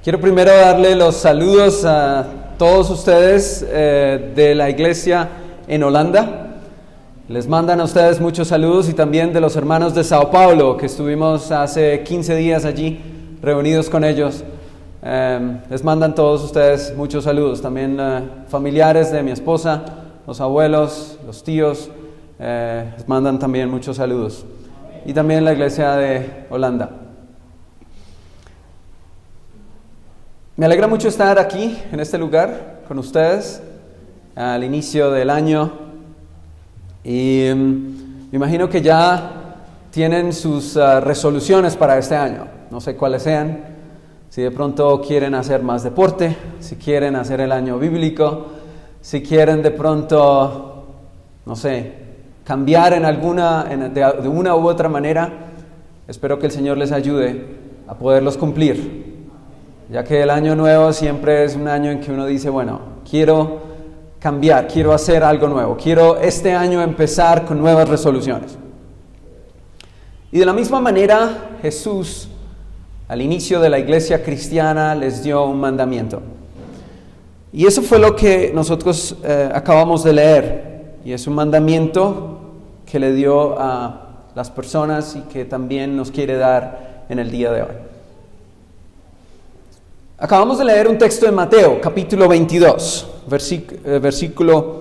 Quiero primero darle los saludos a todos ustedes de la iglesia en Holanda. Les mandan a ustedes muchos saludos y también de los hermanos de Sao Paulo, que estuvimos hace 15 días allí reunidos con ellos. Les mandan todos ustedes muchos saludos. También familiares de mi esposa, los abuelos, los tíos, les mandan también muchos saludos. Y también la iglesia de Holanda. Me alegra mucho estar aquí, en este lugar, con ustedes, al inicio del año. Y me imagino que ya tienen sus resoluciones para este año. No sé cuáles sean. Si de pronto quieren hacer más deporte, si quieren hacer el año bíblico, si quieren de pronto, no sé, cambiar de una u otra manera. Espero que el Señor les ayude a poderlos cumplir. Ya que el año nuevo siempre es un año en que uno dice, bueno, quiero cambiar, quiero hacer algo nuevo, quiero este año empezar con nuevas resoluciones. Y de la misma manera, Jesús, al inicio de la iglesia cristiana, les dio un mandamiento. Y eso fue lo que nosotros acabamos de leer. Y es un mandamiento que le dio a las personas y que también nos quiere dar en el día de hoy. Acabamos de leer un texto de Mateo, capítulo 22, versículo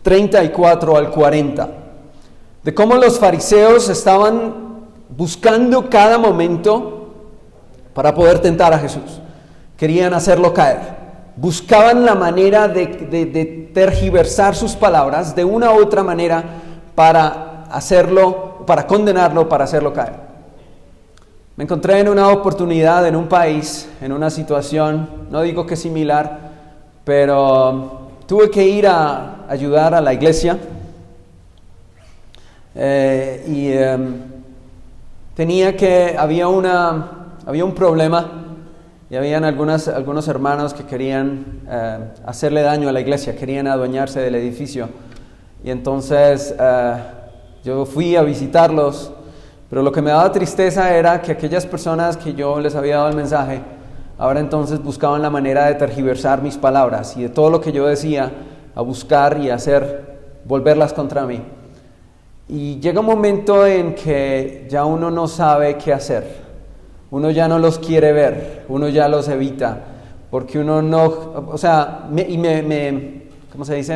34 al 40, de cómo los fariseos estaban buscando cada momento para poder tentar a Jesús. Querían hacerlo caer. Buscaban la manera de tergiversar sus palabras de una u otra manera para hacerlo, para condenarlo, para hacerlo caer. Me encontré en una oportunidad en un país, en una situación, no digo que similar, pero tuve que ir a ayudar a la iglesia había un problema y habían algunos hermanos que querían hacerle daño a la iglesia, querían adueñarse del edificio y entonces yo fui a visitarlos. Pero lo que me daba tristeza era que aquellas personas que yo les había dado el mensaje, ahora entonces buscaban la manera de tergiversar mis palabras y de todo lo que yo decía, a buscar y volverlas contra mí. Y llega un momento en que ya uno no sabe qué hacer, uno ya no los quiere ver, uno ya los evita, porque uno no,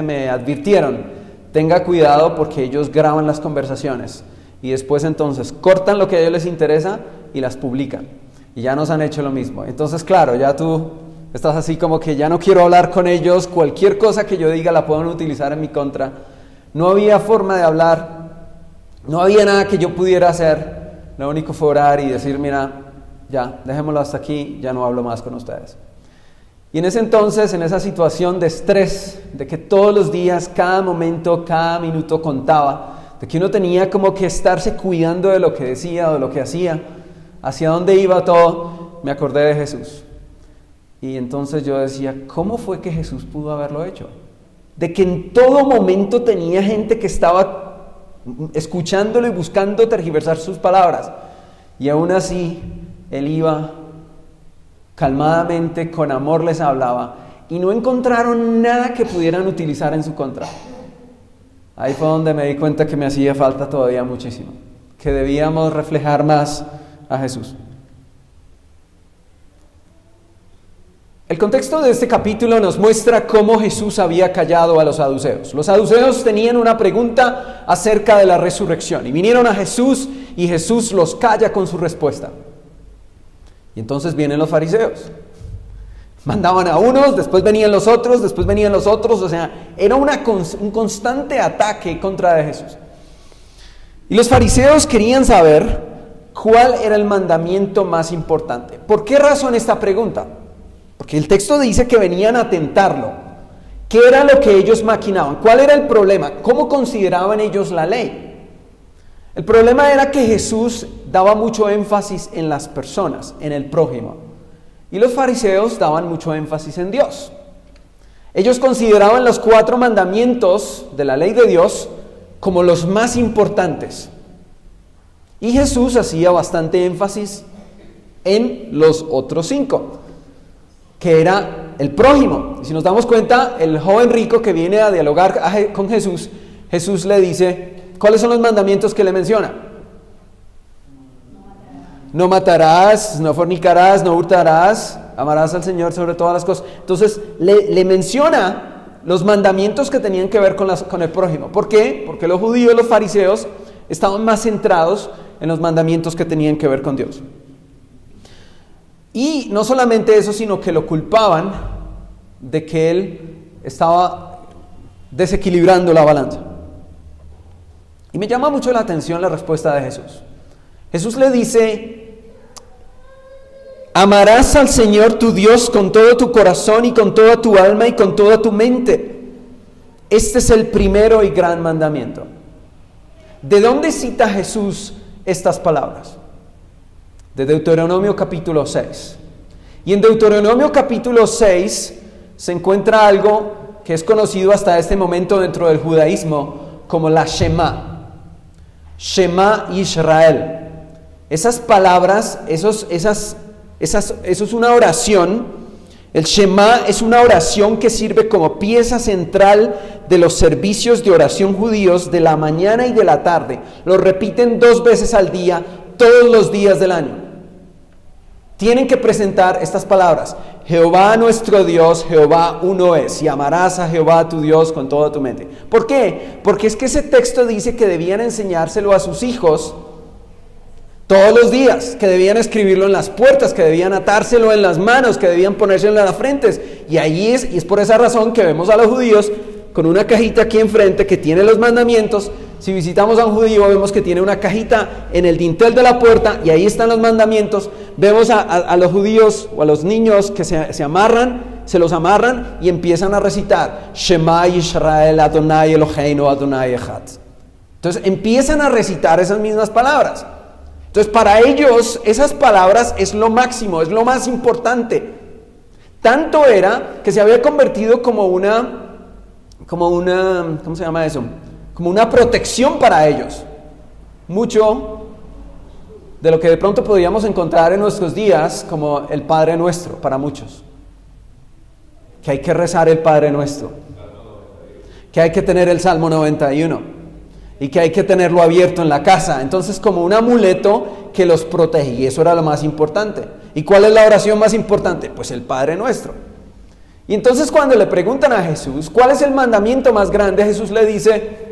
me advirtieron, tenga cuidado porque ellos graban las conversaciones. Y después entonces cortan lo que a ellos les interesa y las publican. Y ya nos han hecho lo mismo. Entonces, claro, ya tú estás así como que ya no quiero hablar con ellos. Cualquier cosa que yo diga la pueden utilizar en mi contra. No había forma de hablar. No había nada que yo pudiera hacer. Lo único fue orar y decir, mira, ya, dejémoslo hasta aquí. Ya no hablo más con ustedes. Y en ese entonces, en esa situación de estrés, de que todos los días, cada momento, cada minuto contaba, de que uno tenía como que estarse cuidando de lo que decía o de lo que hacía, hacia dónde iba todo, me acordé de Jesús. Y entonces yo decía, ¿cómo fue que Jesús pudo haberlo hecho? De que en todo momento tenía gente que estaba escuchándolo y buscando tergiversar sus palabras. Y aún así, Él iba calmadamente, con amor les hablaba, y no encontraron nada que pudieran utilizar en su contra. Ahí fue donde me di cuenta que me hacía falta todavía muchísimo, que debíamos reflejar más a Jesús. El contexto de este capítulo nos muestra cómo Jesús había callado a los saduceos. Los saduceos tenían una pregunta acerca de la resurrección y vinieron a Jesús y Jesús los calla con su respuesta. Y entonces vienen los fariseos. Mandaban a unos, después venían los otros, o sea, era un constante ataque contra de Jesús. Y los fariseos querían saber cuál era el mandamiento más importante. ¿Por qué razón esta pregunta? Porque el texto dice que venían a tentarlo. ¿Qué era lo que ellos maquinaban? ¿Cuál era el problema? ¿Cómo consideraban ellos la ley? El problema era que Jesús daba mucho énfasis en las personas, en el prójimo. Y los fariseos daban mucho énfasis en Dios. Ellos consideraban los 4 mandamientos de la ley de Dios como los más importantes. Y Jesús hacía bastante énfasis en los otros 5. que era el prójimo. Y si nos damos cuenta, el joven rico que viene a dialogar con Jesús, Jesús le dice, ¿cuáles son los mandamientos que le menciona? No matarás, no fornicarás, no hurtarás, amarás al Señor sobre todas las cosas. Entonces le menciona los mandamientos que tenían que ver con el prójimo. ¿Por qué? Porque los judíos, los fariseos, estaban más centrados en los mandamientos que tenían que ver con Dios. Y no solamente eso, sino que lo culpaban de que él estaba desequilibrando la balanza. Y me llama mucho la atención la respuesta de Jesús. Jesús le dice, amarás al Señor tu Dios con todo tu corazón y con toda tu alma y con toda tu mente. Este es el primero y gran mandamiento. ¿De dónde cita Jesús estas palabras? De Deuteronomio capítulo 6. Y en Deuteronomio capítulo 6 se encuentra algo que es conocido hasta este momento dentro del judaísmo como la Shema. Shema Israel. Esas palabras, eso es una oración. El Shema es una oración que sirve como pieza central de los servicios de oración judíos de la mañana y de la tarde. Lo repiten 2 veces al día, todos los días del año. Tienen que presentar estas palabras. Jehová nuestro Dios, Jehová uno es, y amarás a Jehová tu Dios con toda tu mente. ¿Por qué? Porque es que ese texto dice que debían enseñárselo a sus hijos todos los días, que debían escribirlo en las puertas, que debían atárselo en las manos, que debían ponérselo en las frentes. Y ahí es por esa razón que vemos a los judíos con una cajita aquí enfrente que tiene los mandamientos. Si visitamos a un judío vemos que tiene una cajita en el dintel de la puerta y ahí están los mandamientos. Vemos a los judíos o a los niños que se los amarran y empiezan a recitar Shema Yisrael Adonai Eloheinu Adonai Echad. Entonces empiezan a recitar esas mismas palabras. Entonces para ellos esas palabras es lo máximo, es lo más importante. Tanto era que se había convertido como una ¿cómo se llama eso? Como una protección para ellos. Mucho de lo que de pronto podríamos encontrar en nuestros días como el Padre Nuestro para muchos. Que hay que rezar el Padre Nuestro. Que hay que tener el Salmo 91. Y que hay que tenerlo abierto en la casa. Entonces como un amuleto que los protege. Y eso era lo más importante. ¿Y cuál es la oración más importante? Pues el Padre Nuestro. Y entonces cuando le preguntan a Jesús, ¿cuál es el mandamiento más grande? Jesús le dice,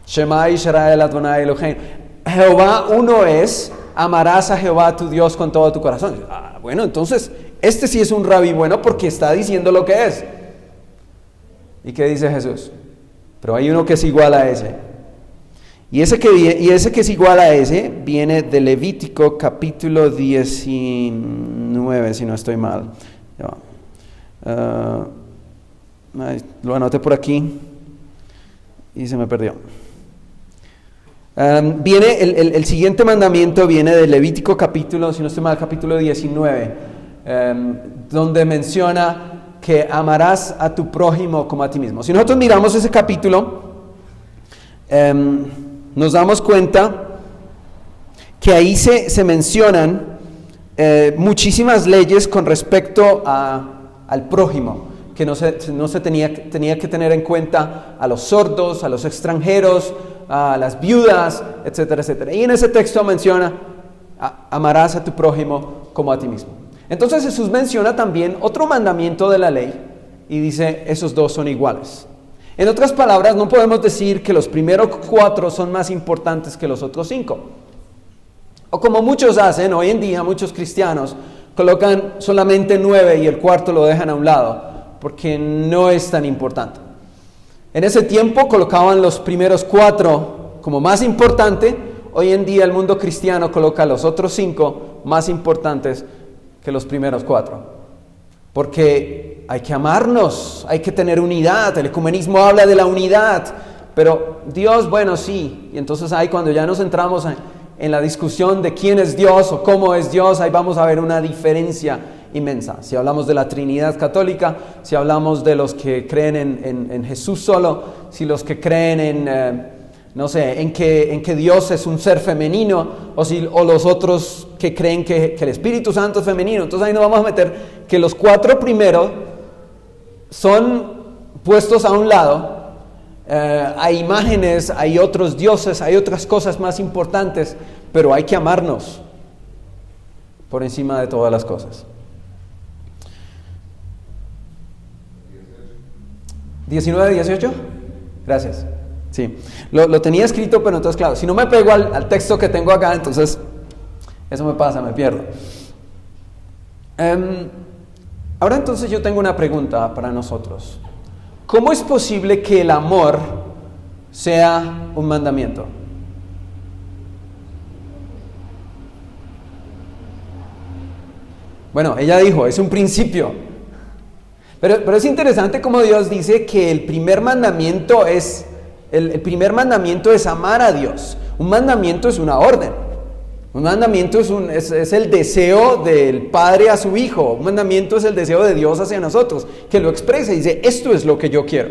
Shema Yisrael Adonai Eloheinu. Jehová uno es, amarás a Jehová tu Dios con todo tu corazón. Bueno, entonces, este sí es un rabí bueno porque está diciendo lo que es. ¿Y qué dice Jesús? Pero hay uno que es igual a ese. Y ese que es igual a ese viene de Levítico capítulo 19, si no estoy mal. Lo anoté por aquí y se me perdió. Viene el siguiente mandamiento viene de Levítico capítulo, si no estoy mal, capítulo 19, donde menciona que amarás a tu prójimo como a ti mismo. Si nosotros miramos ese capítulo, nos damos cuenta que ahí se mencionan muchísimas leyes con respecto al prójimo, que no se tenía que tener en cuenta a los sordos, a los extranjeros, a las viudas, etcétera, etcétera. Y en ese texto menciona, amarás a tu prójimo como a ti mismo. Entonces Jesús menciona también otro mandamiento de la ley y dice, esos dos son iguales. En otras palabras, no podemos decir que los primeros 4 son más importantes que los otros 5. O como muchos hacen, hoy en día muchos cristianos colocan solamente 9 y el 4 lo dejan a un lado, porque no es tan importante. En ese tiempo colocaban los primeros 4 como más importante. Hoy en día el mundo cristiano coloca los otros 5 más importantes que los primeros 4. Porque hay que amarnos, hay que tener unidad. El ecumenismo habla de la unidad, pero Dios, bueno, sí. Y entonces ahí cuando ya nos entramos en la discusión de quién es Dios o cómo es Dios, ahí vamos a ver una diferencia inmensa. Si hablamos de la Trinidad católica, si hablamos de los que creen en Jesús solo, si los que creen no sé, en que Dios es un ser femenino, o los otros que creen que el Espíritu Santo es femenino. Entonces ahí nos vamos a meter que los 4 primeros son puestos a un lado. Hay imágenes, hay otros dioses, hay otras cosas más importantes, pero hay que amarnos por encima de todas las cosas. 19, 18. Gracias. Sí, lo tenía escrito, pero entonces, claro, si no me pego al texto que tengo acá, entonces eso me pasa, me pierdo. Ahora entonces yo tengo una pregunta para nosotros. ¿Cómo es posible que el amor sea un mandamiento? Bueno, ella dijo, es un principio. Pero es interesante como Dios dice que el primer mandamiento es amar a Dios. Un mandamiento es una orden. Un mandamiento es el deseo del Padre a su Hijo. Un mandamiento es el deseo de Dios hacia nosotros, que lo expresa y dice, esto es lo que yo quiero.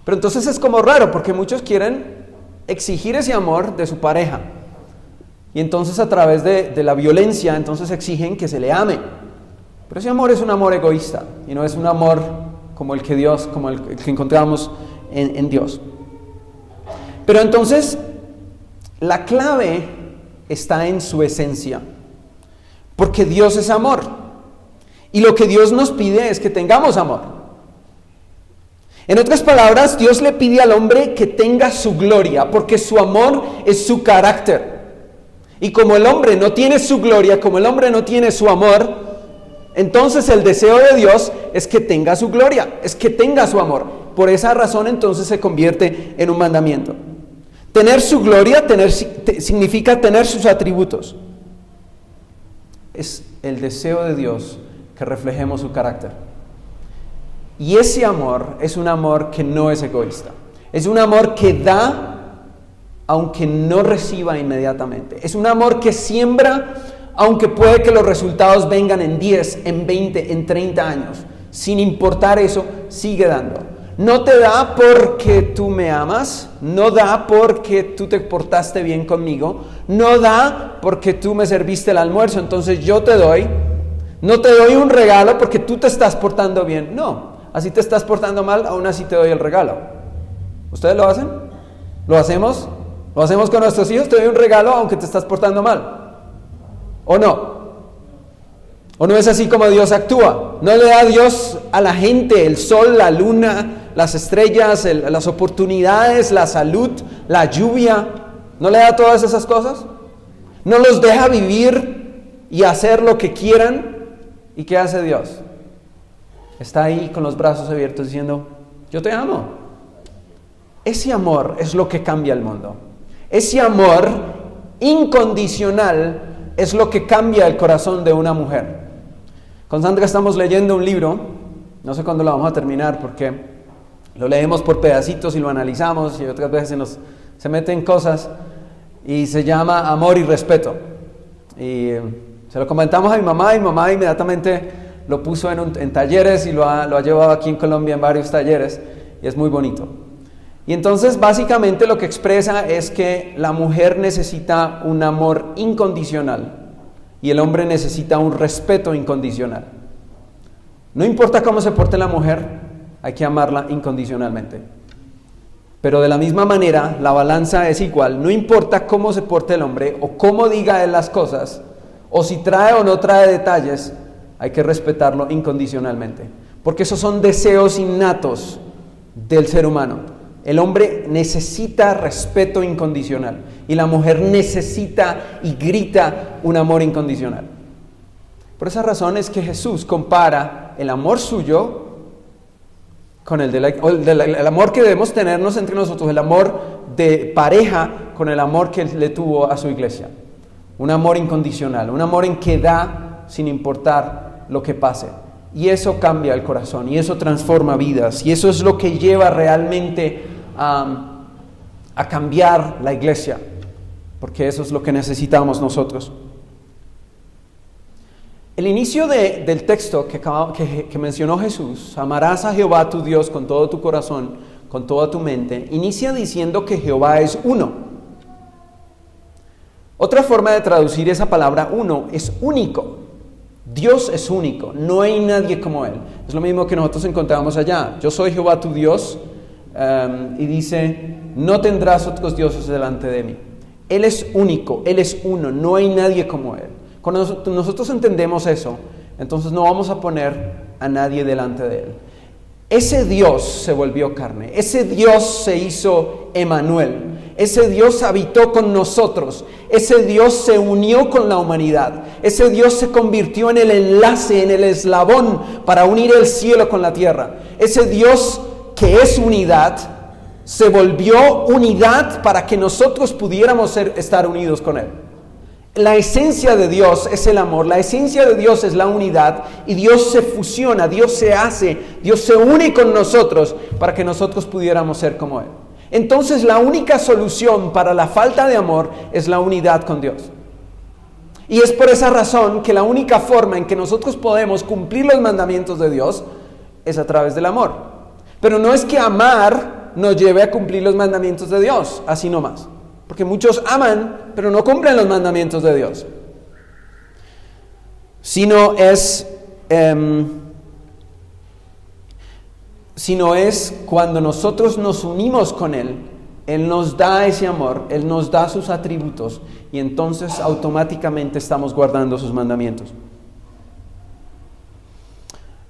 Pero entonces es como raro, porque muchos quieren exigir ese amor de su pareja. Y entonces a través de la violencia, entonces exigen que se le ame. Pero ese amor es un amor egoísta, y no es un amor como el que encontramos en Dios. Pero entonces, la clave está en su esencia, porque Dios es amor, y lo que Dios nos pide es que tengamos amor. En otras palabras, Dios le pide al hombre que tenga su gloria, porque su amor es su carácter, y como el hombre no tiene su gloria, como el hombre no tiene su amor, entonces el deseo de Dios es que tenga su gloria, es que tenga su amor. Por esa razón entonces se convierte en un mandamiento. Tener su gloria significa tener sus atributos. Es el deseo de Dios que reflejemos su carácter. Y ese amor es un amor que no es egoísta. Es un amor que da aunque no reciba inmediatamente. Es un amor que siembra aunque puede que los resultados vengan en 10, en 20, en 30 años. Sin importar eso, sigue dando. No te da porque tú me amas, no da porque tú te portaste bien conmigo, no da porque tú me serviste el almuerzo, entonces yo te doy. No te doy un regalo porque tú te estás portando bien. No, así te estás portando mal, aún así te doy el regalo. ¿Ustedes lo hacen? ¿Lo hacemos? ¿Lo hacemos con nuestros hijos? Te doy un regalo aunque te estás portando mal. ¿O no? ¿O no es así como Dios actúa? ¿No le da a Dios a la gente el sol, la luna, las estrellas, las oportunidades, la salud, la lluvia? ¿No le da todas esas cosas? ¿No los deja vivir y hacer lo que quieran? ¿Y qué hace Dios? Está ahí con los brazos abiertos diciendo, yo te amo. Ese amor es lo que cambia el mundo. Ese amor incondicional es lo que cambia el corazón de una mujer. Con Sandra estamos leyendo un libro, no sé cuándo lo vamos a terminar porque lo leemos por pedacitos y lo analizamos y otras veces se meten cosas, y se llama Amor y Respeto. Y se lo comentamos a mi mamá, y mi mamá inmediatamente lo puso en talleres y lo ha llevado aquí en Colombia en varios talleres, y es muy bonito. Y entonces básicamente lo que expresa es que la mujer necesita un amor incondicional y el hombre necesita un respeto incondicional. No importa cómo se porte la mujer, hay que amarla incondicionalmente. Pero de la misma manera, la balanza es igual. No importa cómo se porte el hombre o cómo diga él las cosas, o si trae o no trae detalles, hay que respetarlo incondicionalmente. Porque esos son deseos innatos del ser humano. El hombre necesita respeto incondicional y la mujer necesita y grita un amor incondicional. Por esa razón es que Jesús compara el amor suyo con el amor que debemos tenernos entre nosotros, el amor de pareja con el amor que él le tuvo a su iglesia. Un amor incondicional, un amor en que da sin importar lo que pase. Y eso cambia el corazón, y eso transforma vidas, y eso es lo que lleva realmente a cambiar la iglesia, porque eso es lo que necesitamos nosotros. El inicio del texto que mencionó Jesús, amarás a Jehová tu Dios con todo tu corazón, con toda tu mente, inicia diciendo que Jehová es uno. Otra forma de traducir esa palabra uno es único. Dios es único, no hay nadie como Él. Es lo mismo que nosotros encontramos allá. Yo soy Jehová tu Dios, y dice, no tendrás otros dioses delante de mí. Él es único, Él es uno, no hay nadie como Él. Cuando nosotros entendemos eso, entonces no vamos a poner a nadie delante de Él. Ese Dios se volvió carne, ese Dios se hizo Emmanuel, ese Dios habitó con nosotros, ese Dios se unió con la humanidad, ese Dios se convirtió en el enlace, en el eslabón para unir el cielo con la tierra. Ese Dios que es unidad, se volvió unidad para que nosotros pudiéramos estar unidos con Él. La esencia de Dios es el amor, la esencia de Dios es la unidad, y Dios se fusiona, Dios se hace, Dios se une con nosotros para que nosotros pudiéramos ser como Él. Entonces la única solución para la falta de amor es la unidad con Dios. Y es por esa razón que la única forma en que nosotros podemos cumplir los mandamientos de Dios es a través del amor. Pero no es que amar nos lleve a cumplir los mandamientos de Dios, así nomás. Porque muchos aman, pero no cumplen los mandamientos de Dios. Sino es cuando nosotros nos unimos con Él, Él nos da ese amor, Él nos da sus atributos, y entonces automáticamente estamos guardando sus mandamientos.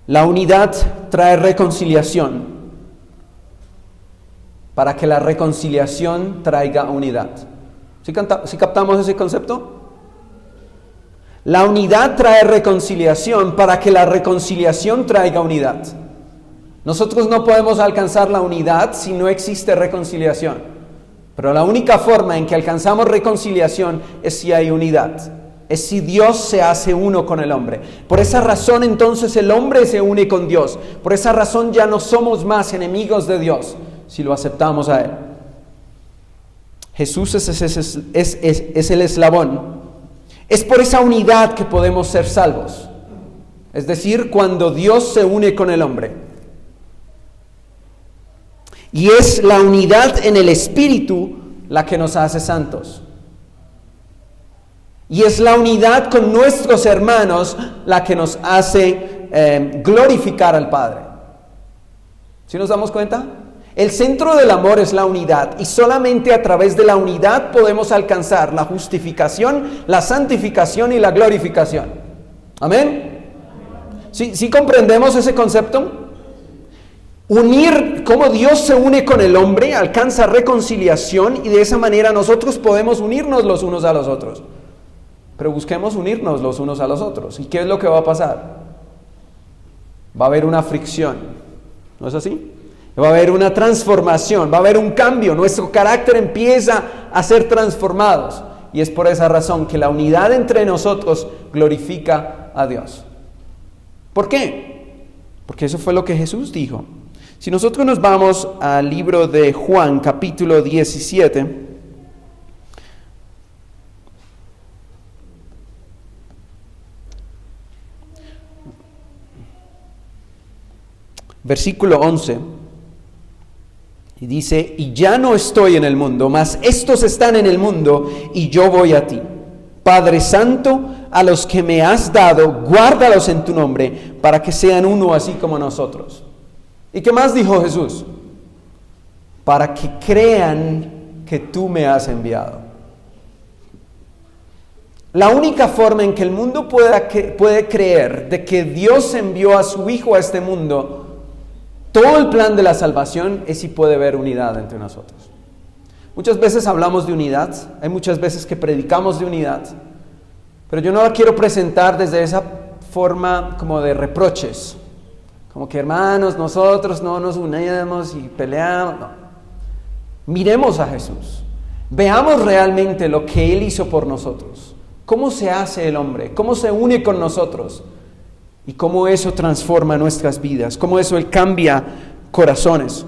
La unidad trae reconciliación, para que la reconciliación traiga unidad. ¿Sí captamos ese concepto? La unidad trae reconciliación para que la reconciliación traiga unidad. Nosotros no podemos alcanzar la unidad si no existe reconciliación. Pero la única forma en que alcanzamos reconciliación es si hay unidad. Es si Dios se hace uno con el hombre. Por esa razón entonces el hombre se une con Dios. Por esa razón ya no somos más enemigos de Dios, si lo aceptamos a Él. Jesús es el eslabón. Es por esa unidad que podemos ser salvos. Es decir, cuando Dios se une con el hombre. Y es la unidad en el Espíritu la que nos hace santos. Y es la unidad con nuestros hermanos la que nos hace glorificar al Padre. ¿Sí nos damos cuenta? El centro del amor es la unidad, y solamente a través de la unidad podemos alcanzar la justificación, la santificación y la glorificación. ¿Amén? ¿Sí comprendemos ese concepto? Unir, cómo Dios se une con el hombre, alcanza reconciliación, y de esa manera nosotros podemos unirnos los unos a los otros. Pero busquemos unirnos los unos a los otros. ¿Y qué es lo que va a pasar? Va a haber una fricción. ¿No es así? Va a haber una transformación, va a haber un cambio. Nuestro carácter empieza a ser transformados. Y es por esa razón que la unidad entre nosotros glorifica a Dios. ¿Por qué? Porque eso fue lo que Jesús dijo. Si nosotros nos vamos al libro de Juan, capítulo 17, versículo 11, y dice: y ya no estoy en el mundo, mas estos están en el mundo, y yo voy a ti. Padre Santo, a los que me has dado, guárdalos en tu nombre, para que sean uno así como nosotros. ¿Y qué más dijo Jesús? Para que crean que tú me has enviado. La única forma en que el mundo puede creer de que Dios envió a su Hijo a este mundo, todo el plan de la salvación, es si puede haber unidad entre nosotros. Muchas veces hablamos de unidad, hay muchas veces que predicamos de unidad, pero yo no la quiero presentar desde esa forma como de reproches, como que hermanos, nosotros no nos unimos y peleamos. No. Miremos a Jesús, veamos realmente lo que Él hizo por nosotros, cómo se hace el hombre, cómo se une con nosotros, y cómo eso transforma nuestras vidas, cómo eso cambia corazones.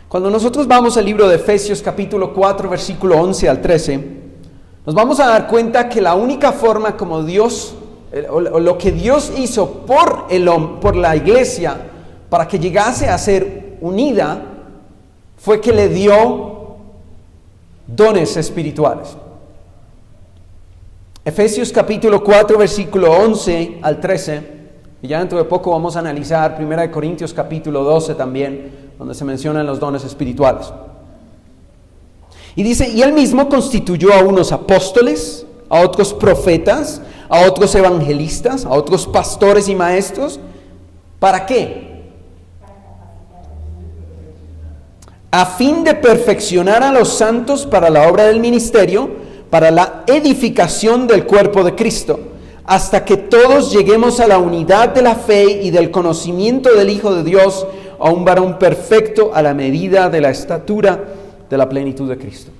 Cuando nosotros vamos al libro de Efesios capítulo 4, versículo 11 al 13, nos vamos a dar cuenta que la única forma como Dios, o lo que Dios hizo por la iglesia, para que llegase a ser unida fue que le dio dones espirituales. Efesios capítulo 4, versículo 11 al 13, y ya dentro de poco vamos a analizar 1 Corintios capítulo 12 también, donde se mencionan los dones espirituales. Y dice, y él mismo constituyó a unos apóstoles, a otros profetas, a otros evangelistas, a otros pastores y maestros. ¿Para qué? A fin de perfeccionar a los santos para la obra del ministerio, para la edificación del cuerpo de Cristo, hasta que todos lleguemos a la unidad de la fe y del conocimiento del Hijo de Dios, a un varón perfecto a la medida de la estatura de la plenitud de Cristo.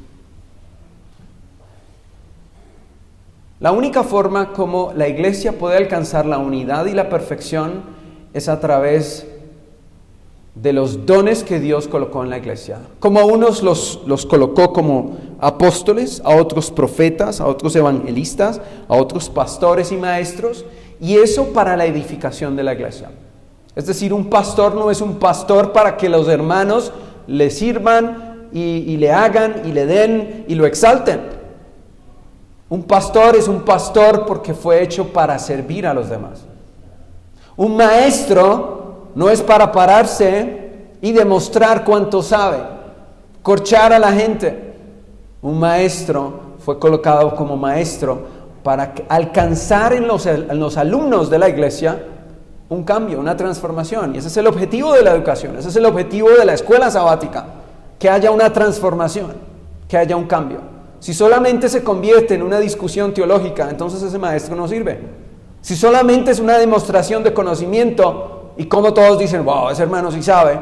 La única forma como la iglesia puede alcanzar la unidad y la perfección es a través de los dones que Dios colocó en la iglesia. Como a unos los colocó como apóstoles, a otros profetas, a otros evangelistas, a otros pastores y maestros, y eso para la edificación de la iglesia. Es decir, un pastor no es un pastor para que los hermanos le sirvan y le hagan y le den y lo exalten. Un pastor es un pastor porque fue hecho para servir a los demás. Un maestro no es para pararse y demostrar cuánto sabe, corchar a la gente. Un maestro fue colocado como maestro para alcanzar en los alumnos de la iglesia un cambio, una transformación. Y ese es el objetivo de la educación, ese es el objetivo de la escuela sabática, que haya una transformación, que haya un cambio. Si solamente se convierte en una discusión teológica, entonces ese maestro no sirve. Si solamente es una demostración de conocimiento, y como todos dicen, wow, ese hermano sí sabe,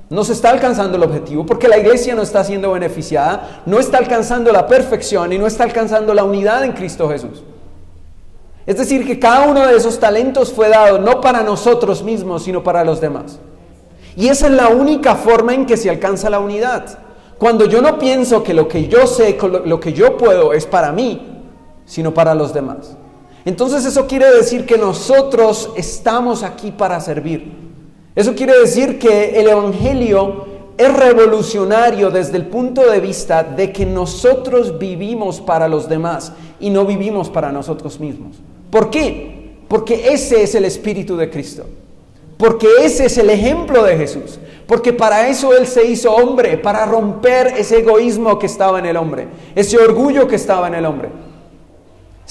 no se está alcanzando el objetivo, porque la iglesia no está siendo beneficiada, no está alcanzando la perfección y no está alcanzando la unidad en Cristo Jesús. Es decir, que cada uno de esos talentos fue dado no para nosotros mismos, sino para los demás. Y esa es la única forma en que se alcanza la unidad. Cuando yo no pienso que lo que yo sé, lo que yo puedo es para mí, sino para los demás. Entonces eso quiere decir que nosotros estamos aquí para servir. Eso quiere decir que el Evangelio es revolucionario desde el punto de vista de que nosotros vivimos para los demás y no vivimos para nosotros mismos. ¿Por qué? Porque ese es el Espíritu de Cristo. Porque ese es el ejemplo de Jesús. Porque para eso Él se hizo hombre, para romper ese egoísmo que estaba en el hombre, ese orgullo que estaba en el hombre.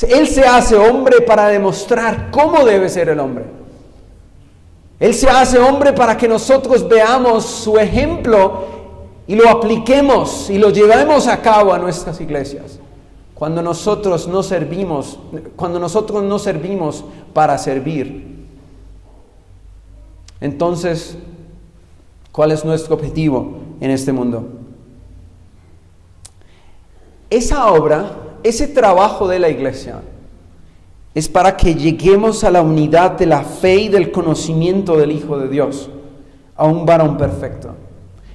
Él se hace hombre para demostrar cómo debe ser el hombre. Él se hace hombre para que nosotros veamos su ejemplo y lo apliquemos y lo llevemos a cabo a nuestras iglesias. Cuando nosotros no servimos para servir, entonces, ¿cuál es nuestro objetivo en este mundo? Esa obra, ese trabajo de la iglesia es para que lleguemos a la unidad de la fe y del conocimiento del Hijo de Dios, a un varón perfecto.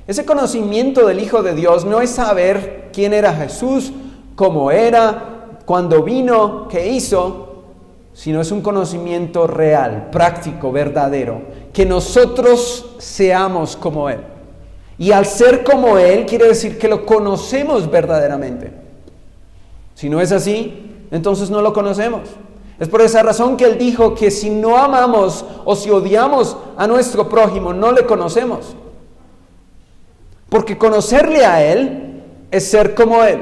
Ese conocimiento del Hijo de Dios no es saber quién era Jesús, cómo era, cuándo vino, qué hizo, sino es un conocimiento real, práctico, verdadero, que nosotros seamos como Él. Y al ser como Él quiere decir que lo conocemos verdaderamente. Si no es así, entonces no lo conocemos. Es por esa razón que Él dijo que si no amamos o si odiamos a nuestro prójimo, no le conocemos. Porque conocerle a Él es ser como Él,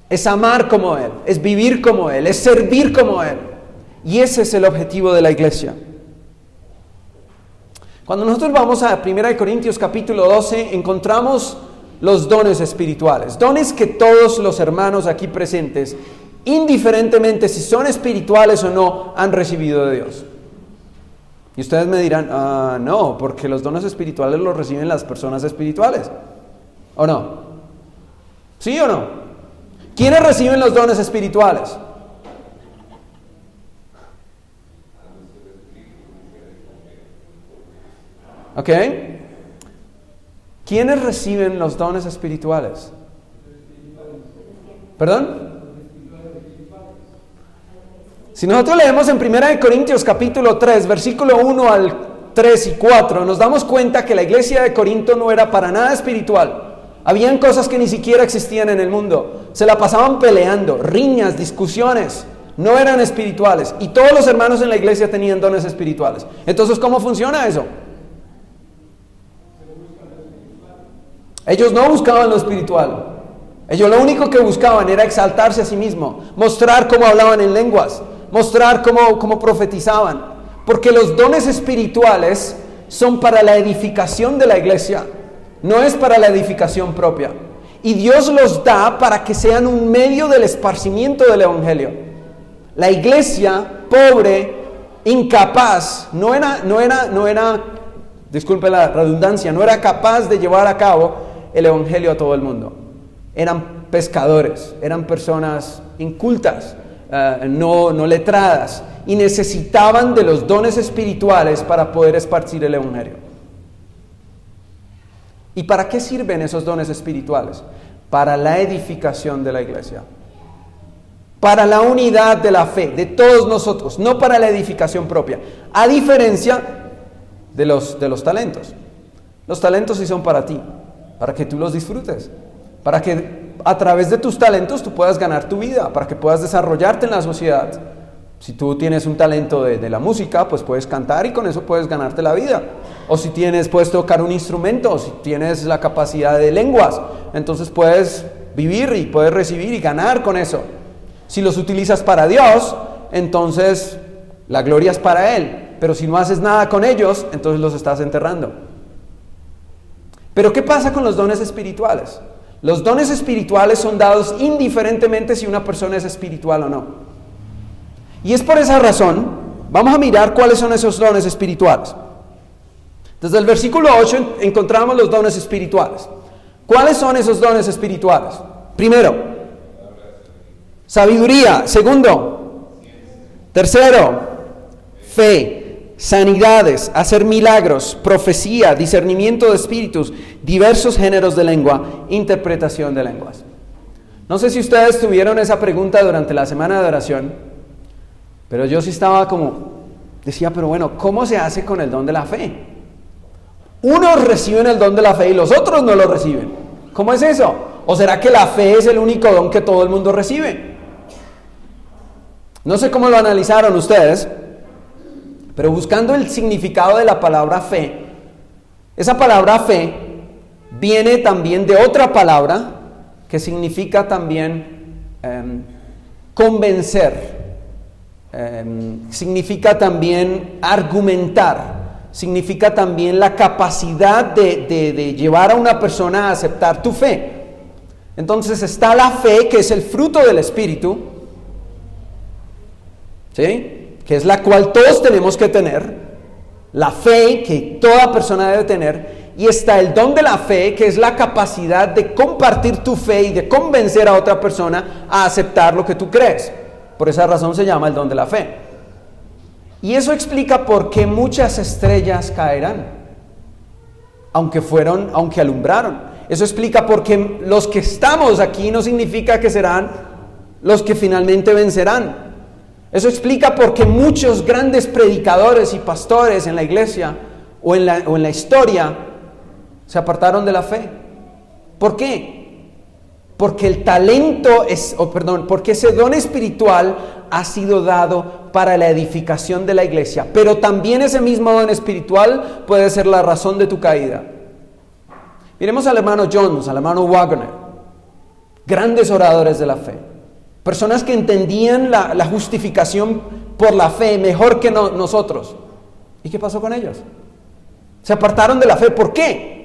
es amar como Él, es vivir como Él, es servir como Él. Y ese es el objetivo de la iglesia. Cuando nosotros vamos a 1 Corintios capítulo 12, encontramos los dones espirituales, dones que todos los hermanos aquí presentes, indiferentemente si son espirituales o no, han recibido de Dios. Y ustedes me dirán, no, porque los dones espirituales los reciben las personas espirituales, ¿o no? ¿Sí o no? ¿Quiénes reciben los dones espirituales? ¿Ok? ¿Quiénes reciben los dones espirituales? ¿Perdón? Si nosotros leemos en 1 Corintios capítulo 3, versículo 1 3 y 4, nos damos cuenta que la iglesia de Corinto no era para nada espiritual. Habían cosas que ni siquiera existían en el mundo. Se la pasaban peleando, riñas, discusiones. No eran espirituales. Y todos los hermanos en la iglesia tenían dones espirituales. Entonces, ¿cómo funciona eso? Ellos no buscaban lo espiritual. Ellos lo único que buscaban era exaltarse a sí mismos, mostrar cómo hablaban en lenguas, mostrar cómo profetizaban. Porque los dones espirituales son para la edificación de la iglesia, no es para la edificación propia. Y Dios los da para que sean un medio del esparcimiento del evangelio. La iglesia pobre, incapaz, no era, disculpe la redundancia, no era capaz de llevar a cabo el evangelio a todo el mundo. Eran pescadores, eran personas incultas, no letradas, y necesitaban de los dones espirituales para poder esparcir el evangelio. ¿Y para qué sirven esos dones espirituales? Para la edificación de la iglesia, para la unidad de la fe de todos nosotros, no para la edificación propia, a diferencia de los talentos. Los talentos sí son para ti, para que tú los disfrutes, para que a través de tus talentos tú puedas ganar tu vida, para que puedas desarrollarte en la sociedad. Si tú tienes un talento de la música, pues puedes cantar y con eso puedes ganarte la vida. O si puedes tocar un instrumento, o si tienes la capacidad de lenguas, entonces puedes vivir y puedes recibir y ganar con eso. Si los utilizas para Dios, entonces la gloria es para Él. Pero si no haces nada con ellos, entonces los estás enterrando. Pero ¿qué pasa con los dones espirituales? Los dones espirituales son dados indiferentemente si una persona es espiritual o no. Y es por esa razón, vamos a mirar cuáles son esos dones espirituales. Desde el versículo 8 encontramos los dones espirituales. ¿Cuáles son esos dones espirituales? Primero, sabiduría. Segundo, tercero, fe, sanidades, hacer milagros, profecía, discernimiento de espíritus, diversos géneros de lengua, interpretación de lenguas. No sé si ustedes tuvieron esa pregunta durante la semana de oración, pero yo sí estaba decía, pero bueno, ¿cómo se hace con el don de la fe? Unos reciben el don de la fe y los otros no lo reciben. ¿Cómo es eso? ¿O será que la fe es el único don que todo el mundo recibe? No sé cómo lo analizaron ustedes, pero buscando el significado de la palabra fe, esa palabra fe viene también de otra palabra que significa también convencer. Significa también argumentar, significa también la capacidad de llevar a una persona a aceptar tu fe. Entonces está la fe, que es el fruto del Espíritu, ¿sí? Que es la cual todos tenemos que tener, la fe que toda persona debe tener, y está el don de la fe, que es la capacidad de compartir tu fe y de convencer a otra persona a aceptar lo que tú crees. Por esa razón se llama el don de la fe. Y eso explica por qué muchas estrellas caerán, aunque alumbraron. Eso explica por qué los que estamos aquí no significa que serán los que finalmente vencerán. Eso explica por qué muchos grandes predicadores y pastores en la iglesia o en la historia se apartaron de la fe. ¿Por qué? Porque el talento porque ese don espiritual ha sido dado para la edificación de la iglesia, pero también ese mismo don espiritual puede ser la razón de tu caída. Miremos al hermano Jones, al hermano Wagner, grandes oradores de la fe, personas que entendían la justificación por la fe mejor que nosotros. ¿Y qué pasó con ellos? Se apartaron de la fe. ¿Por qué?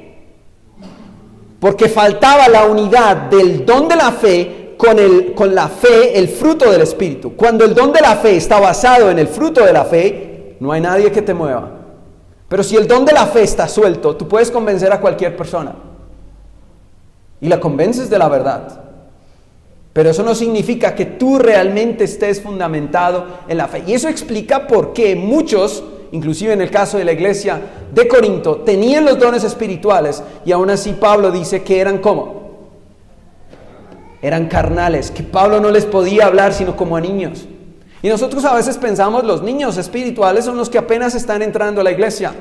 Porque faltaba la unidad del don de la fe con la fe, el fruto del Espíritu. Cuando el don de la fe está basado en el fruto de la fe, no hay nadie que te mueva. Pero si el don de la fe está suelto, tú puedes convencer a cualquier persona. Y la convences de la verdad. Pero eso no significa que tú realmente estés fundamentado en la fe. Y eso explica por qué muchos, inclusive en el caso de la iglesia de Corinto, tenían los dones espirituales y aún así Pablo dice que eran ¿cómo? Eran carnales, que Pablo no les podía hablar sino como a niños. Y nosotros a veces pensamos los niños espirituales son los que apenas están entrando a la iglesia.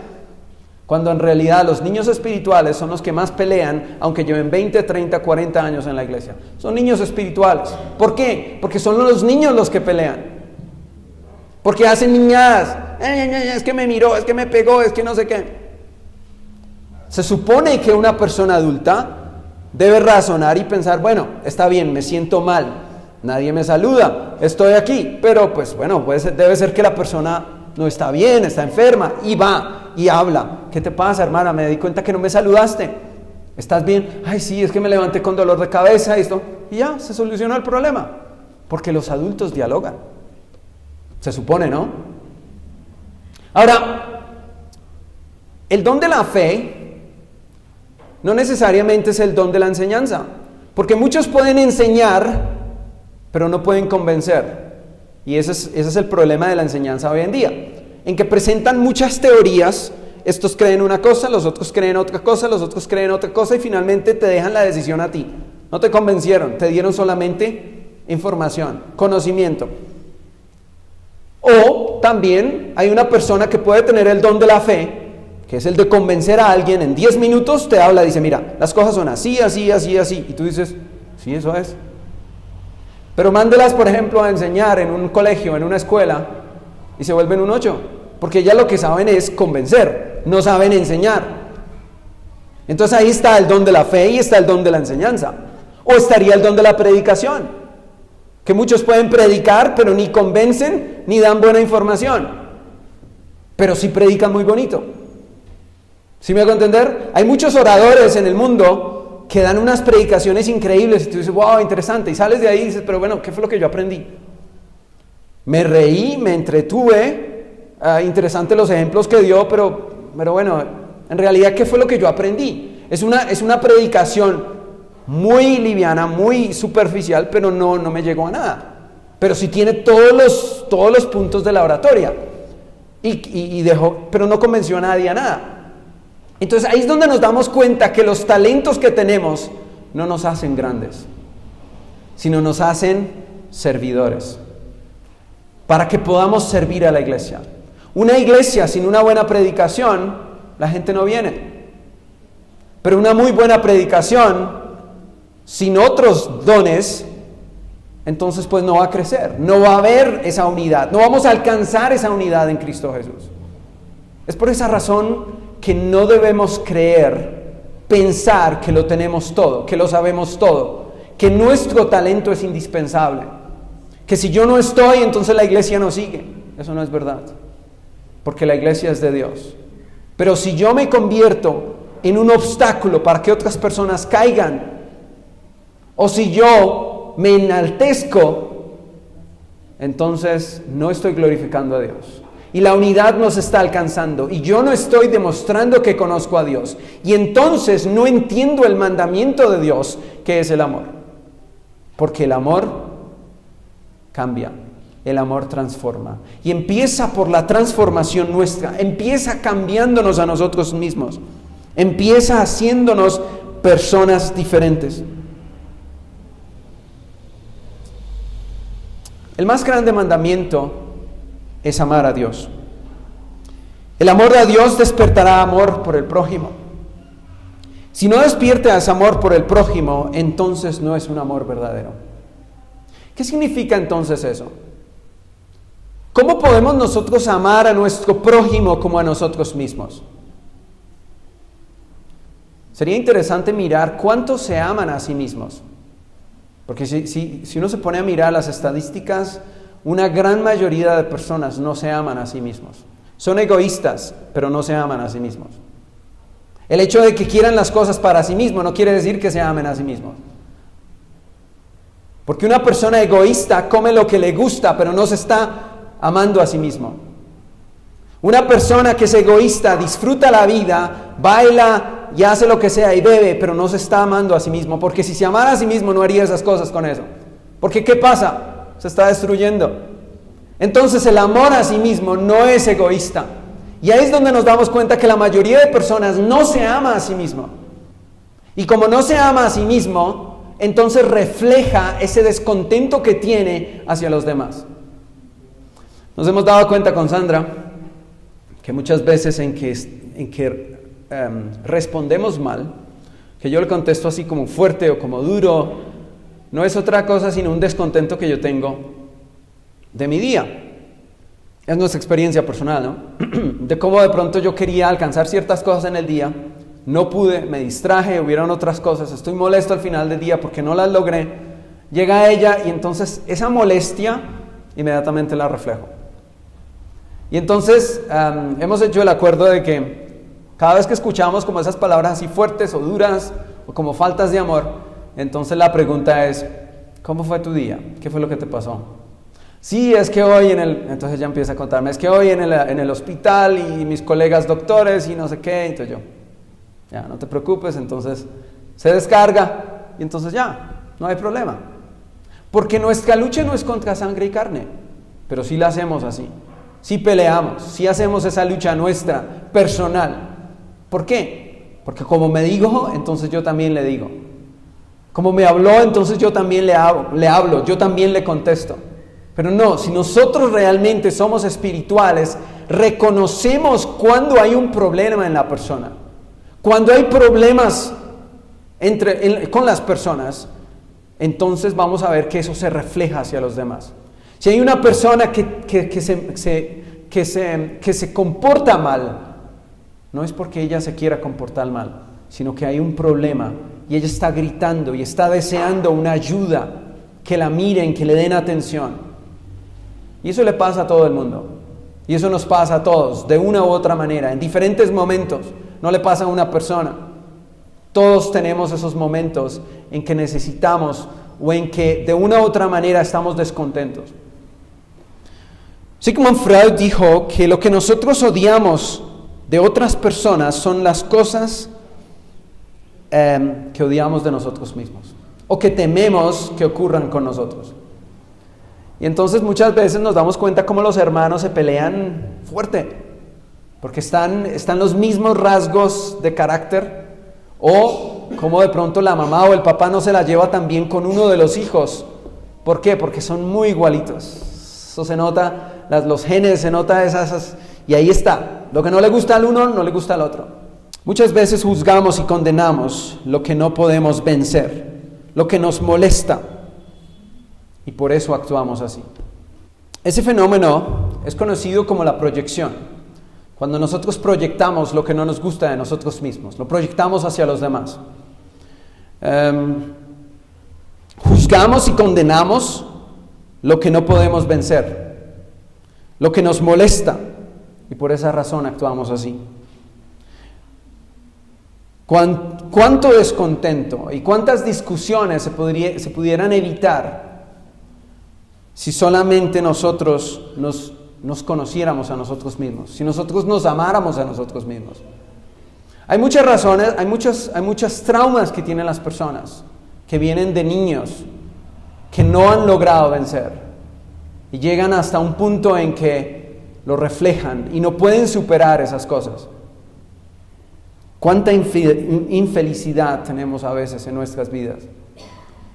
Cuando en realidad los niños espirituales son los que más pelean, aunque lleven 20, 30, 40 años en la iglesia. Son niños espirituales. ¿Por qué? Porque son los niños los que pelean. Porque hacen niñadas. Es que me miró, es que me pegó, es que no sé qué. Se supone que una persona adulta debe razonar y pensar, bueno, está bien, me siento mal, nadie me saluda, estoy aquí, pero pues bueno, debe ser que la persona no está bien, está enferma, y va y habla. ¿Qué te pasa, hermana? Me di cuenta que no me saludaste. ¿Estás bien? Ay, sí, es que me levanté con dolor de cabeza y esto. Y ya, se solucionó el problema. Porque los adultos dialogan. Se supone, ¿no? Ahora, el don de la fe no necesariamente es el don de la enseñanza. Porque muchos pueden enseñar, pero no pueden convencer. Y ese es el problema de la enseñanza hoy en día, en que presentan muchas teorías, estos creen una cosa, los otros creen otra cosa, los otros creen otra cosa, y finalmente te dejan la decisión a ti. No te convencieron, te dieron solamente información, conocimiento. O también hay una persona que puede tener el don de la fe, que es el de convencer a alguien, en 10 minutos te habla, dice, mira, las cosas son así, así, así, así, y tú dices, sí, eso es. Pero mándelas, por ejemplo, a enseñar en un colegio, en una escuela, y se vuelven un 8, porque ya lo que saben es convencer, no saben enseñar. Entonces ahí está el don de la fe y está el don de la enseñanza. O estaría el don de la predicación, que muchos pueden predicar, pero ni convencen, ni dan buena información, pero sí predican muy bonito. ¿Sí me hago entender? Hay muchos oradores en el mundo que dan unas predicaciones increíbles y tú dices, wow, interesante, y sales de ahí y dices, pero bueno, ¿qué fue lo que yo aprendí? Me reí, me entretuve, interesante los ejemplos que dio, pero bueno, en realidad, ¿qué fue lo que yo aprendí? Es una predicación muy liviana, muy superficial, pero no me llegó a nada. Pero sí tiene todos los puntos de la oratoria, y dejó, pero no convenció a nadie a nada. Entonces ahí es donde nos damos cuenta que los talentos que tenemos no nos hacen grandes, sino nos hacen servidores, para que podamos servir a la iglesia. Una iglesia sin una buena predicación, la gente no viene. Pero una muy buena predicación, sin otros dones, entonces pues no va a crecer, no va a haber esa unidad, no vamos a alcanzar esa unidad en Cristo Jesús. Es por esa razón que no debemos pensar que lo tenemos todo, que lo sabemos todo, que nuestro talento es indispensable, que si yo no estoy, entonces la iglesia no sigue. Eso no es verdad, porque la iglesia es de Dios. Pero si yo me convierto en un obstáculo para que otras personas caigan, o si yo me enaltezco, entonces no estoy glorificando a Dios. Y la unidad no se está alcanzando, y yo no estoy demostrando que conozco a Dios, y entonces no entiendo el mandamiento de Dios, que es el amor. Porque el amor cambia, el amor transforma, y empieza por la transformación nuestra, empieza cambiándonos a nosotros mismos, empieza haciéndonos personas diferentes. El más grande mandamiento es amar a Dios. El amor a Dios despertará amor por el prójimo. Si no despiertas amor por el prójimo, entonces no es un amor verdadero. ¿Qué significa entonces eso? ¿Cómo podemos nosotros amar a nuestro prójimo como a nosotros mismos? Sería interesante mirar cuántos se aman a sí mismos. Porque si uno se pone a mirar las estadísticas, una gran mayoría de personas no se aman a sí mismos. Son egoístas, pero no se aman a sí mismos. El hecho de que quieran las cosas para sí mismos no quiere decir que se amen a sí mismos. Porque una persona egoísta come lo que le gusta, pero no se está amando a sí mismo. Una persona que es egoísta disfruta la vida, baila y hace lo que sea y bebe, pero no se está amando a sí mismo. Porque si se amara a sí mismo no haría esas cosas con eso. Porque ¿qué pasa? Se está destruyendo. Entonces el amor a sí mismo no es egoísta. Y ahí es donde nos damos cuenta que la mayoría de personas no se ama a sí mismo. Y como no se ama a sí mismo, entonces refleja ese descontento que tiene hacia los demás. Nos hemos dado cuenta con Sandra que muchas veces en que respondemos mal, que yo le contesto así como fuerte o como duro, no es otra cosa sino un descontento que yo tengo de mi día. Es nuestra experiencia personal, ¿no? De cómo de pronto yo quería alcanzar ciertas cosas en el día, no pude, me distraje, hubieron otras cosas, estoy molesto al final del día porque no las logré. Llega ella y entonces esa molestia inmediatamente la reflejo. Y entonces hemos hecho el acuerdo de que cada vez que escuchamos como esas palabras así fuertes o duras o como faltas de amor, entonces la pregunta es, ¿cómo fue tu día? ¿Qué fue lo que te pasó? Sí, es que hoy entonces ella empieza a contarme, es que hoy en el hospital y mis colegas doctores y no sé qué, entonces yo, ya, no te preocupes, entonces se descarga y entonces ya, no hay problema. Porque nuestra lucha no es contra sangre y carne, pero sí la hacemos así, sí peleamos, sí hacemos esa lucha nuestra, personal. ¿Por qué? Porque como me dijo, entonces yo también le digo. Como me habló, entonces yo también le hablo, yo también le contesto. Pero no, si nosotros realmente somos espirituales, reconocemos cuando hay un problema en la persona. Cuando hay problemas con las personas, entonces vamos a ver que eso se refleja hacia los demás. Si hay una persona que se comporta mal, no es porque ella se quiera comportar mal, sino que hay un problema y ella está gritando y está deseando una ayuda, que la miren, que le den atención. Y eso le pasa a todo el mundo. Y eso nos pasa a todos, de una u otra manera, en diferentes momentos. No le pasa a una persona. Todos tenemos esos momentos en que necesitamos o en que de una u otra manera estamos descontentos. Sigmund Freud dijo que lo que nosotros odiamos de otras personas son las cosas que odiamos de nosotros mismos o que tememos que ocurran con nosotros. Y entonces muchas veces nos damos cuenta cómo los hermanos se pelean fuerte, porque están los mismos rasgos de carácter, o como de pronto la mamá o el papá no se la lleva tan bien con uno de los hijos. ¿Por qué? Porque son muy igualitos. Eso se nota, los genes, se nota esas, y ahí está. Lo que no le gusta al uno, no le gusta al otro. Muchas veces juzgamos y condenamos lo que no podemos vencer, lo que nos molesta, y por eso actuamos así. Ese fenómeno es conocido como la proyección. Cuando nosotros proyectamos lo que no nos gusta de nosotros mismos, lo proyectamos hacia los demás. Juzgamos y condenamos lo que no podemos vencer, lo que nos molesta, y por esa razón actuamos así. ¿Cuánto descontento y cuántas discusiones se pudieran evitar si solamente nosotros nos conociéramos a nosotros mismos, si nosotros nos amáramos a nosotros mismos? Hay muchas razones, hay muchos traumas que tienen las personas, que vienen de niños, que no han logrado vencer, y llegan hasta un punto en que lo reflejan y no pueden superar esas cosas. Cuánta infelicidad tenemos a veces en nuestras vidas.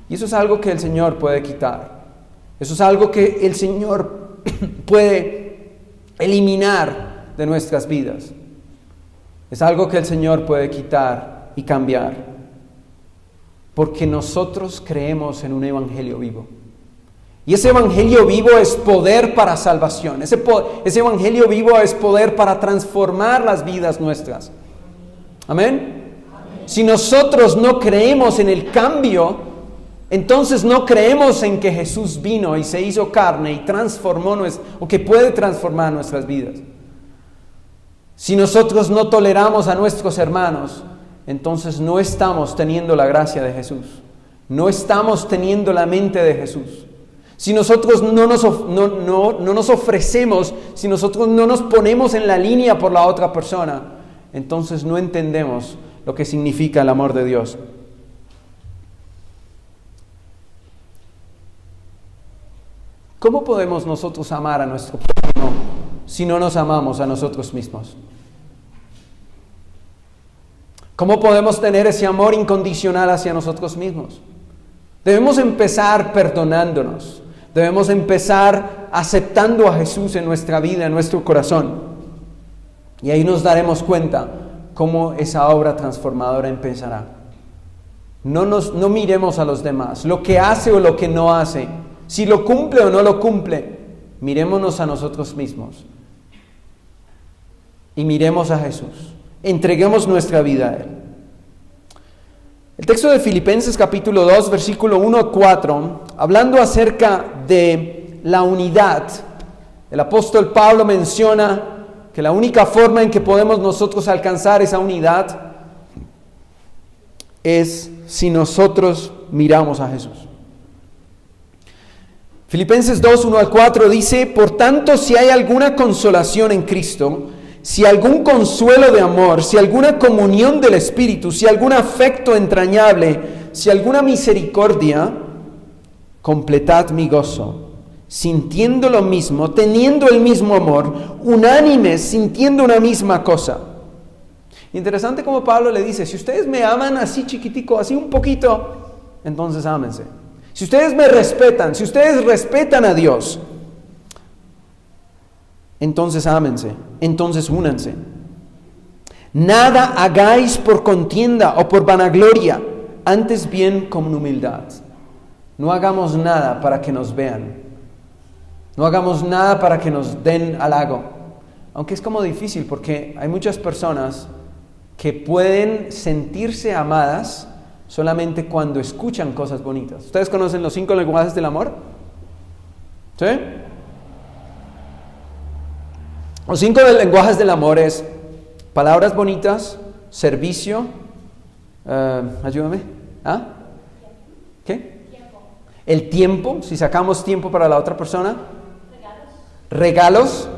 Y eso es algo que el Señor puede quitar. Eso es algo que el Señor puede eliminar de nuestras vidas. Es algo que el Señor puede quitar y cambiar. Porque nosotros creemos en un evangelio vivo. Y ese evangelio vivo es poder para salvación. Ese evangelio vivo es poder para transformar las vidas nuestras. ¿Amén? Si nosotros no creemos en el cambio, entonces no creemos en que Jesús vino y se hizo carne y transformó o que puede transformar nuestras vidas. Si nosotros no toleramos a nuestros hermanos, entonces no estamos teniendo la gracia de Jesús. No estamos teniendo la mente de Jesús. Si nosotros no nos ofrecemos, si nosotros no nos ponemos en la línea por la otra persona, entonces no entendemos lo que significa el amor de Dios. ¿Cómo podemos nosotros amar a nuestro prójimo si no nos amamos a nosotros mismos? ¿Cómo podemos tener ese amor incondicional hacia nosotros mismos? Debemos empezar perdonándonos. Debemos empezar aceptando a Jesús en nuestra vida, en nuestro corazón. Y ahí nos daremos cuenta cómo esa obra transformadora empezará. No miremos a los demás, lo que hace o lo que no hace, si lo cumple o no lo cumple. Mirémonos a nosotros mismos y miremos a Jesús. Entreguemos nuestra vida a Él. El texto de Filipenses capítulo 2, versículo 1 a 4, hablando acerca de la unidad, el apóstol Pablo menciona que la única forma en que podemos nosotros alcanzar esa unidad es si nosotros miramos a Jesús. Filipenses 2, 1 al 4 dice: por tanto, si hay alguna consolación en Cristo, si algún consuelo de amor, si alguna comunión del Espíritu, si algún afecto entrañable, si alguna misericordia, completad mi gozo, sintiendo lo mismo, teniendo el mismo amor, unánimes, sintiendo una misma cosa. Interesante como Pablo le dice: si ustedes me aman así chiquitico, así un poquito, entonces ámense. Si ustedes me respetan, si ustedes respetan a Dios, entonces ámense, entonces únanse. Nada hagáis por contienda o por vanagloria, antes bien con humildad. No hagamos nada para que nos vean. No hagamos nada para que nos den halago. Aunque es como difícil, porque hay muchas personas que pueden sentirse amadas solamente cuando escuchan cosas bonitas. ¿Ustedes conocen los 5 lenguajes del amor? ¿Sí? Los 5 lenguajes del amor es palabras bonitas, servicio, ayúdame, ¿ah? ¿Qué? El tiempo, si sacamos tiempo para la otra persona. Regalos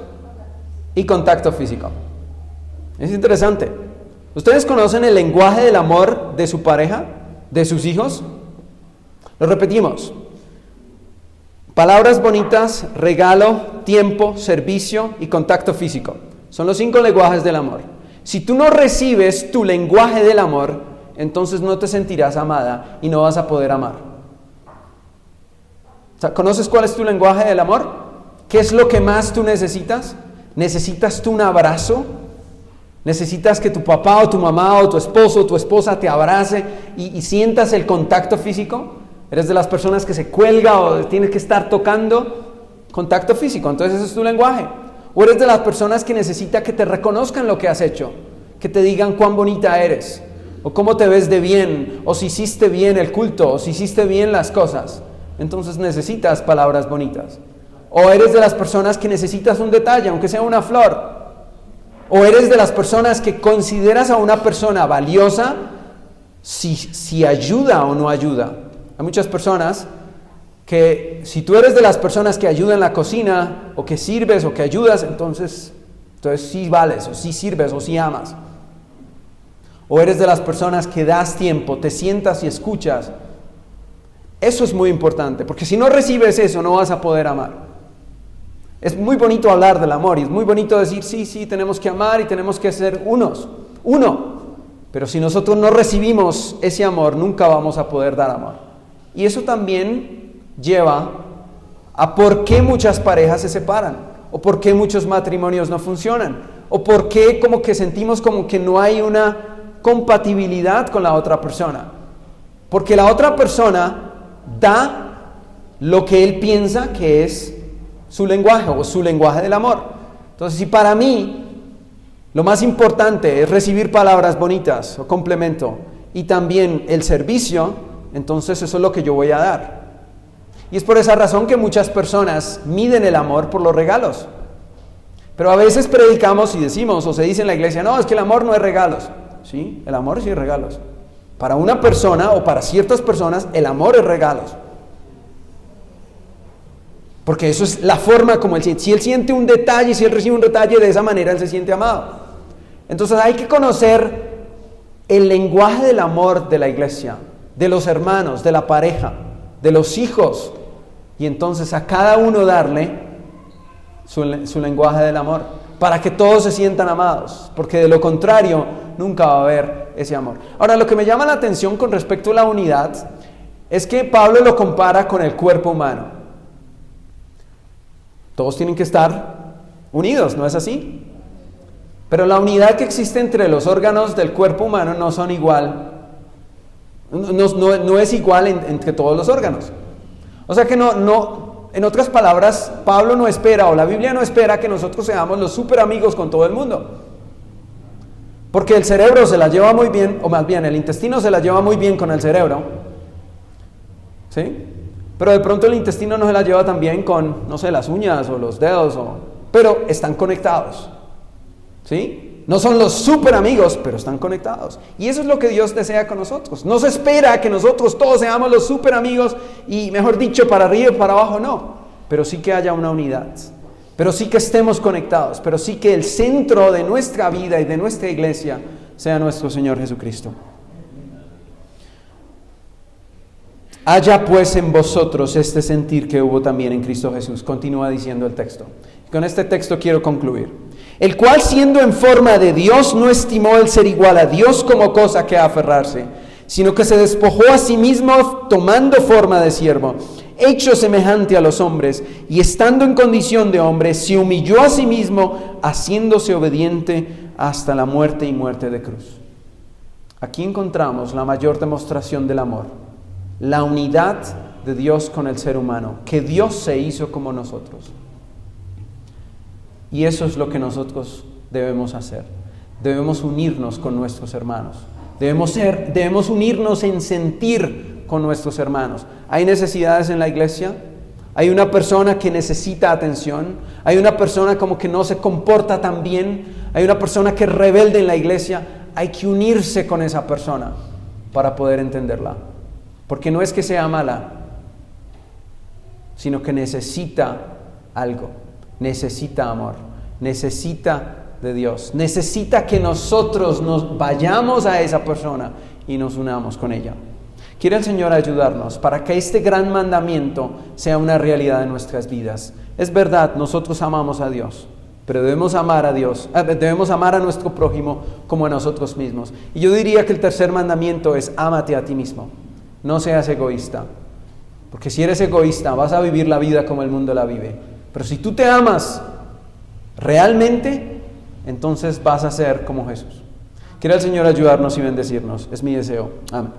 y contacto físico. Es interesante. ¿Ustedes conocen el lenguaje del amor de su pareja, de sus hijos? Lo repetimos. Palabras bonitas, regalo, tiempo, servicio y contacto físico. Son los 5 lenguajes del amor. Si tú no recibes tu lenguaje del amor, entonces no te sentirás amada y no vas a poder amar. ¿Conoces cuál es tu lenguaje del amor? ¿Qué es lo que más tú necesitas? ¿Necesitas tú un abrazo? ¿Necesitas que tu papá o tu mamá o tu esposo o tu esposa te abrace y sientas el contacto físico? ¿Eres de las personas que se cuelga o tienes que estar tocando? Contacto físico, entonces ese es tu lenguaje. ¿O eres de las personas que necesita que te reconozcan lo que has hecho? Que te digan cuán bonita eres, o cómo te ves de bien, o si hiciste bien el culto, o si hiciste bien las cosas. Entonces necesitas palabras bonitas. O eres de las personas que necesitas un detalle, aunque sea una flor. O eres de las personas que consideras a una persona valiosa si ayuda o no ayuda. Hay muchas personas que si tú eres de las personas que ayudan en la cocina, o que sirves o que ayudas, entonces sí vales, o sí sirves, o sí amas. O eres de las personas que das tiempo, te sientas y escuchas. Eso es muy importante, porque si no recibes eso, no vas a poder amar. Es muy bonito hablar del amor y es muy bonito decir, sí, tenemos que amar y tenemos que ser uno. Pero si nosotros no recibimos ese amor, nunca vamos a poder dar amor. Y eso también lleva a por qué muchas parejas se separan, o por qué muchos matrimonios no funcionan, o por qué como que sentimos como que no hay una compatibilidad con la otra persona. Porque la otra persona da lo que él piensa que es su lenguaje o su lenguaje del amor. Entonces, si para mí lo más importante es recibir palabras bonitas o complemento y también el servicio, entonces eso es lo que yo voy a dar. Y es por esa razón que muchas personas miden el amor por los regalos. Pero a veces predicamos y decimos, o se dice en la iglesia, no, es que el amor no es regalos. Sí, el amor sí es regalos. Para una persona o para ciertas personas, el amor es regalos. Porque eso es la forma como él siente. Si él siente un detalle, si él recibe un detalle, de esa manera él se siente amado. Entonces hay que conocer el lenguaje del amor de la iglesia, de los hermanos, de la pareja, de los hijos. Y entonces a cada uno darle su lenguaje del amor, para que todos se sientan amados. Porque de lo contrario, nunca va a haber ese amor. Ahora, lo que me llama la atención con respecto a la unidad, es que Pablo lo compara con el cuerpo humano. Todos tienen que estar unidos, ¿no es así? Pero la unidad que existe entre los órganos del cuerpo humano no son igual, no es igual entre todos los órganos. O sea que en otras palabras, Pablo no espera, o la Biblia no espera que nosotros seamos los súper amigos con todo el mundo. Porque el cerebro se la lleva muy bien, o más bien el intestino se la lleva muy bien con el cerebro, ¿sí? Pero de pronto el intestino no se la lleva tan bien con, no sé, las uñas o los dedos, pero están conectados, ¿sí? No son los súper amigos, pero están conectados. Y eso es lo que Dios desea con nosotros. No se espera que nosotros todos seamos los súper amigos y, mejor dicho, para arriba y para abajo, no. Pero sí que haya una unidad. Pero sí que estemos conectados. Pero sí que el centro de nuestra vida y de nuestra iglesia sea nuestro Señor Jesucristo. Haya pues en vosotros este sentir que hubo también en Cristo Jesús. Continúa diciendo el texto. Con este texto quiero concluir. El cual, siendo en forma de Dios, no estimó el ser igual a Dios como cosa que aferrarse, sino que se despojó a sí mismo tomando forma de siervo, hecho semejante a los hombres, y estando en condición de hombre, se humilló a sí mismo, haciéndose obediente hasta la muerte y muerte de cruz. Aquí encontramos la mayor demostración del amor, la unidad de Dios con el ser humano, que Dios se hizo como nosotros. Y eso es lo que nosotros debemos hacer. Debemos unirnos con nuestros hermanos. Debemos unirnos en sentir con nuestros hermanos. Hay necesidades en la iglesia. Hay una persona que necesita atención. Hay una persona como que no se comporta tan bien. Hay una persona que es rebelde en la iglesia. Hay que unirse con esa persona para poder entenderla. Porque no es que sea mala, sino que necesita algo. Necesita amor, necesita de Dios, necesita que nosotros nos vayamos a esa persona y nos unamos con ella. Quiere el Señor ayudarnos para que este gran mandamiento sea una realidad en nuestras vidas. Es verdad, nosotros amamos a Dios, pero debemos amar a Dios, debemos amar a nuestro prójimo como a nosotros mismos. Y yo diría que el tercer mandamiento es: ámate a ti mismo, no seas egoísta. Porque si eres egoísta, vas a vivir la vida como el mundo la vive. Pero si tú te amas realmente, entonces vas a ser como Jesús. Quiere el Señor ayudarnos y bendecirnos. Es mi deseo. Amén.